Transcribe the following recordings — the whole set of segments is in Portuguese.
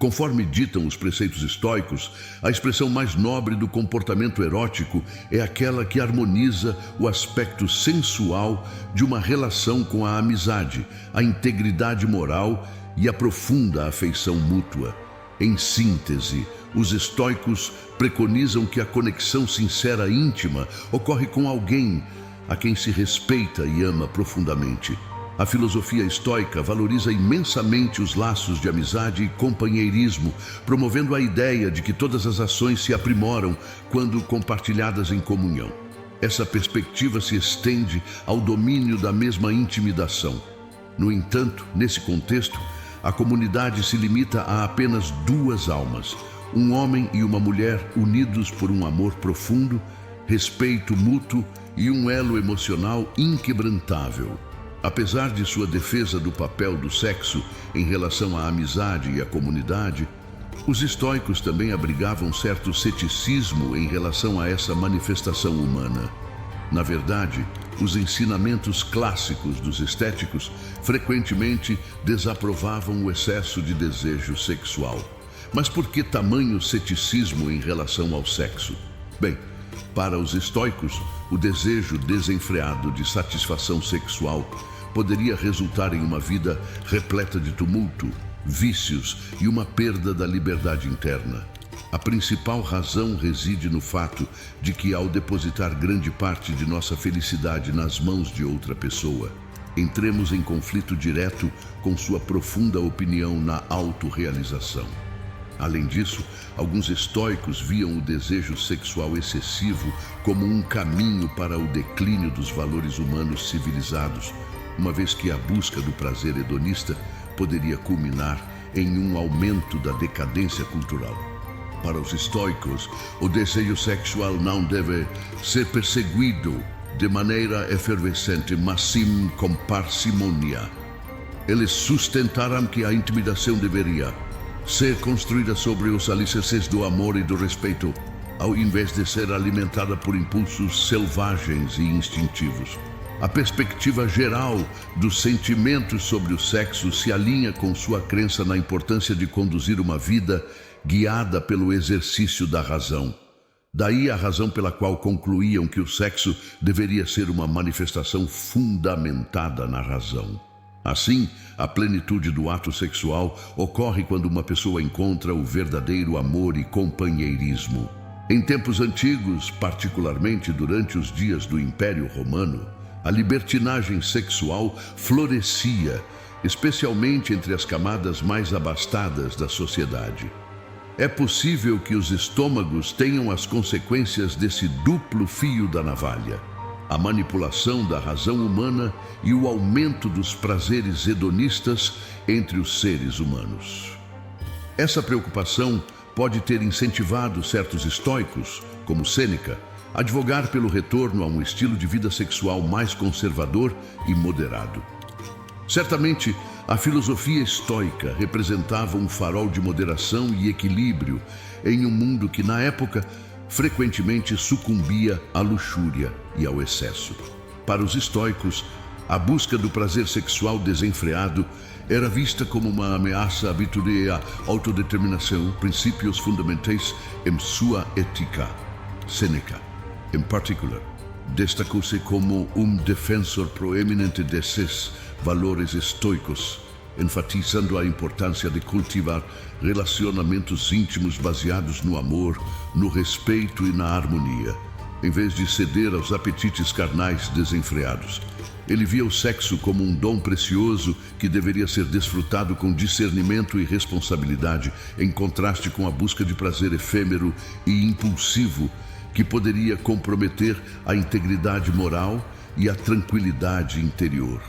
Conforme ditam os preceitos estoicos, a expressão mais nobre do comportamento erótico é aquela que harmoniza o aspecto sensual de uma relação com a amizade, a integridade moral e a profunda afeição mútua. Em síntese, os estoicos preconizam que a conexão sincera e íntima ocorre com alguém a quem se respeita e ama profundamente. A filosofia estoica valoriza imensamente os laços de amizade e companheirismo, promovendo a ideia de que todas as ações se aprimoram quando compartilhadas em comunhão. Essa perspectiva se estende ao domínio da mesma intimidação. No entanto, nesse contexto, a comunidade se limita a apenas duas almas, um homem e uma mulher unidos por um amor profundo, respeito mútuo e um elo emocional inquebrantável. Apesar de sua defesa do papel do sexo em relação à amizade e à comunidade, os estoicos também abrigavam certo ceticismo em relação a essa manifestação humana. Na verdade, os ensinamentos clássicos dos estéticos frequentemente desaprovavam o excesso de desejo sexual. Mas por que tamanho ceticismo em relação ao sexo? Bem, para os estoicos, o desejo desenfreado de satisfação sexual poderia resultar em uma vida repleta de tumulto, vícios e uma perda da liberdade interna. A principal razão reside no fato de que, ao depositar grande parte de nossa felicidade nas mãos de outra pessoa, entremos em conflito direto com sua profunda opinião na autorrealização. Além disso, alguns estoicos viam o desejo sexual excessivo como um caminho para o declínio dos valores humanos civilizados, uma vez que a busca do prazer hedonista poderia culminar em um aumento da decadência cultural. Para os estoicos, o desejo sexual não deve ser perseguido de maneira efervescente, mas sim com parcimônia. Eles sustentaram que a intimidação deveria ser construída sobre os alicerces do amor e do respeito, ao invés de ser alimentada por impulsos selvagens e instintivos. A perspectiva geral dos sentimentos sobre o sexo se alinha com sua crença na importância de conduzir uma vida guiada pelo exercício da razão. Daí a razão pela qual concluíam que o sexo deveria ser uma manifestação fundamentada na razão. Assim, a plenitude do ato sexual ocorre quando uma pessoa encontra o verdadeiro amor e companheirismo. Em tempos antigos, particularmente durante os dias do Império Romano, a libertinagem sexual florescia, especialmente entre as camadas mais abastadas da sociedade. É possível que os estômagos tenham as consequências desse duplo fio da navalha: a manipulação da razão humana e o aumento dos prazeres hedonistas entre os seres humanos. Essa preocupação pode ter incentivado certos estoicos, como Sêneca, a advogar pelo retorno a um estilo de vida sexual mais conservador e moderado. Certamente, a filosofia estoica representava um farol de moderação e equilíbrio em um mundo que, na época, frequentemente sucumbia à luxúria e ao excesso. Para os estoicos, a busca do prazer sexual desenfreado era vista como uma ameaça habitual à autodeterminação, princípios fundamentais em sua ética. Sêneca, em particular, destacou-se como um defensor proeminente desses valores estoicos, enfatizando a importância de cultivar relacionamentos íntimos baseados no amor, no respeito e na harmonia, em vez de ceder aos apetites carnais desenfreados. Ele via o sexo como um dom precioso que deveria ser desfrutado com discernimento e responsabilidade, em contraste com a busca de prazer efêmero e impulsivo que poderia comprometer a integridade moral e a tranquilidade interior.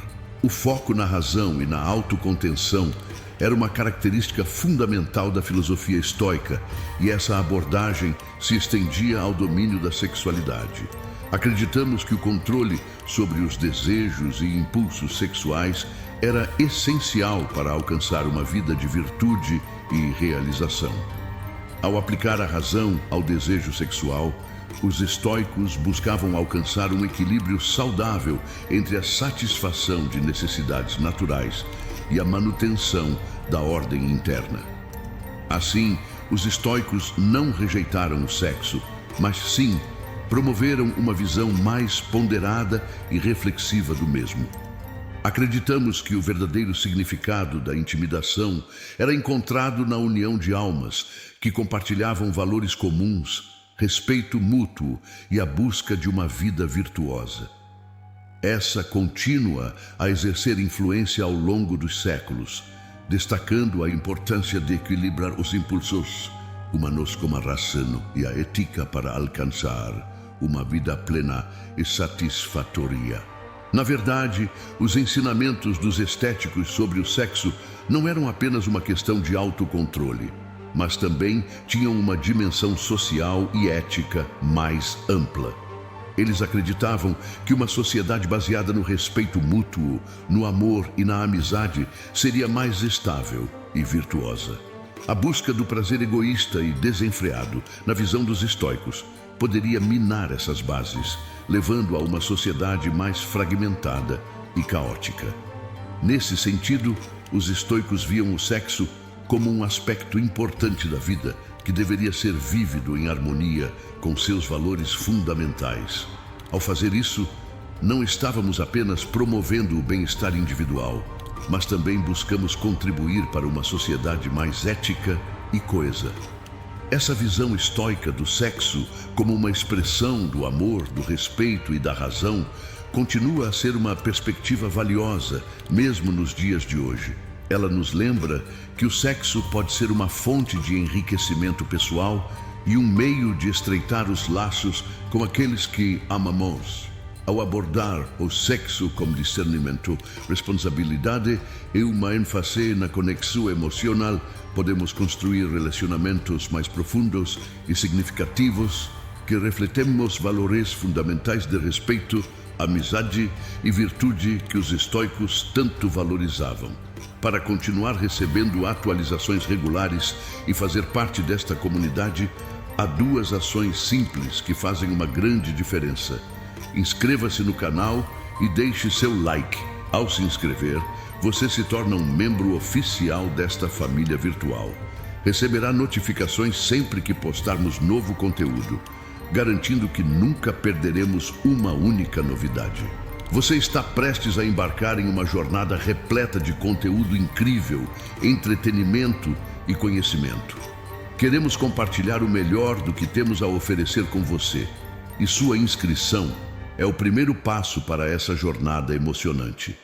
O foco na razão e na autocontenção era uma característica fundamental da filosofia estoica, e essa abordagem se estendia ao domínio da sexualidade. Acreditamos que o controle sobre os desejos e impulsos sexuais era essencial para alcançar uma vida de virtude e realização. Ao aplicar a razão ao desejo sexual, os estoicos buscavam alcançar um equilíbrio saudável entre a satisfação de necessidades naturais e a manutenção da ordem interna. Assim, os estoicos não rejeitaram o sexo, mas sim promoveram uma visão mais ponderada e reflexiva do mesmo. Acreditamos que o verdadeiro significado da intimidação era encontrado na união de almas que compartilhavam valores comuns, respeito mútuo e a busca de uma vida virtuosa. Essa continua a exercer influência ao longo dos séculos, destacando a importância de equilibrar os impulsos humanos como a razão e a ética para alcançar uma vida plena e satisfatória. Na verdade, os ensinamentos dos estéticos sobre o sexo não eram apenas uma questão de autocontrole, mas também tinham uma dimensão social e ética mais ampla. Eles acreditavam que uma sociedade baseada no respeito mútuo, no amor e na amizade seria mais estável e virtuosa. A busca do prazer egoísta e desenfreado, na visão dos estoicos, poderia minar essas bases, levando a uma sociedade mais fragmentada e caótica. Nesse sentido, os estoicos viam o sexo como um aspecto importante da vida que deveria ser vívido em harmonia com seus valores fundamentais. Ao fazer isso, não estávamos apenas promovendo o bem-estar individual, mas também buscamos contribuir para uma sociedade mais ética e coesa. Essa visão estoica do sexo como uma expressão do amor, do respeito e da razão continua a ser uma perspectiva valiosa, mesmo nos dias de hoje. Ela nos lembra que o sexo pode ser uma fonte de enriquecimento pessoal e um meio de estreitar os laços com aqueles que amamos. Ao abordar o sexo com discernimento, responsabilidade e uma ênfase na conexão emocional, podemos construir relacionamentos mais profundos e significativos que refletemos valores fundamentais de respeito, amizade e virtude que os estoicos tanto valorizavam. Para continuar recebendo atualizações regulares e fazer parte desta comunidade, há duas ações simples que fazem uma grande diferença. Inscreva-se no canal e deixe seu like. Ao se inscrever, você se torna um membro oficial desta família virtual. Receberá notificações sempre que postarmos novo conteúdo, garantindo que nunca perderemos uma única novidade. Você está prestes a embarcar em uma jornada repleta de conteúdo incrível, entretenimento e conhecimento. Queremos compartilhar o melhor do que temos a oferecer com você, e sua inscrição é o primeiro passo para essa jornada emocionante.